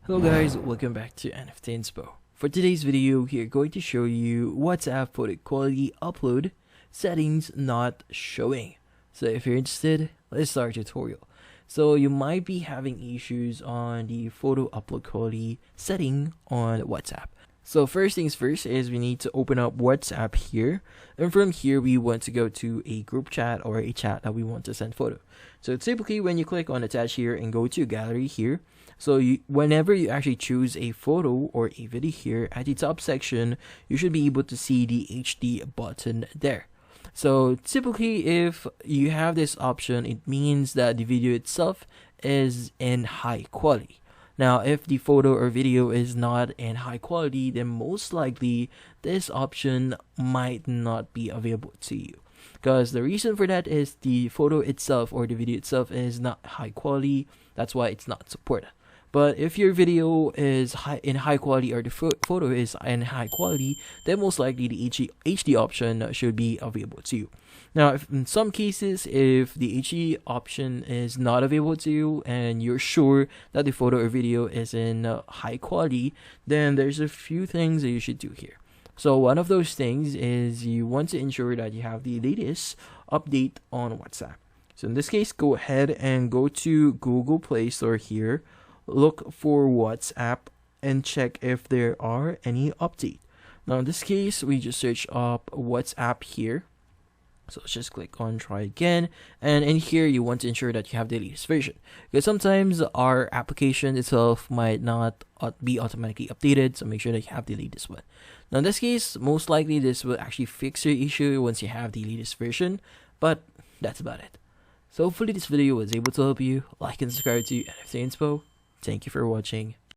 Hello guys, welcome back to NFT Inspo. For today's video, we are going to show you WhatsApp photo quality upload settings not showing. So if you're interested, let's start the tutorial. So you might be having issues on the photo upload quality setting on WhatsApp. So first things first is we need to open up WhatsApp here, and from here we want to go to a group chat or a chat that we want to send photo. So typically when you click on attach here and go to gallery here, so whenever you actually choose a photo or a video here at the top section, you should be able to see the HD button there. So typically if you have this option, it means that the video itself is in high quality. Now, if the photo or video is not in high quality, then most likely this option might not be available to you. Because the reason for that is the photo itself or the video itself is not high quality. That's why it's not supported. But if your video is in high quality or the photo is in high quality, then most likely the HD option should be available to you. Now, if in some cases, if the HD option is not available to you and you're sure that the photo or video is in high quality, then there's a few things that you should do here. So one of those things is you want to ensure that you have the latest update on WhatsApp. So in this case, go ahead and go to Google Play Store here. Look for WhatsApp and check if there are any update. Now in this case, we just search up WhatsApp here. So let's just click on try again, and in here you want to ensure that you have the latest version, because sometimes our application itself might not be automatically updated, so make sure that you have the latest one. Now in this case, most likely this will actually fix your issue once you have the latest version, but that's about it. So hopefully this video was able to help you. Like and subscribe to NFT Inspo. Thank you for watching.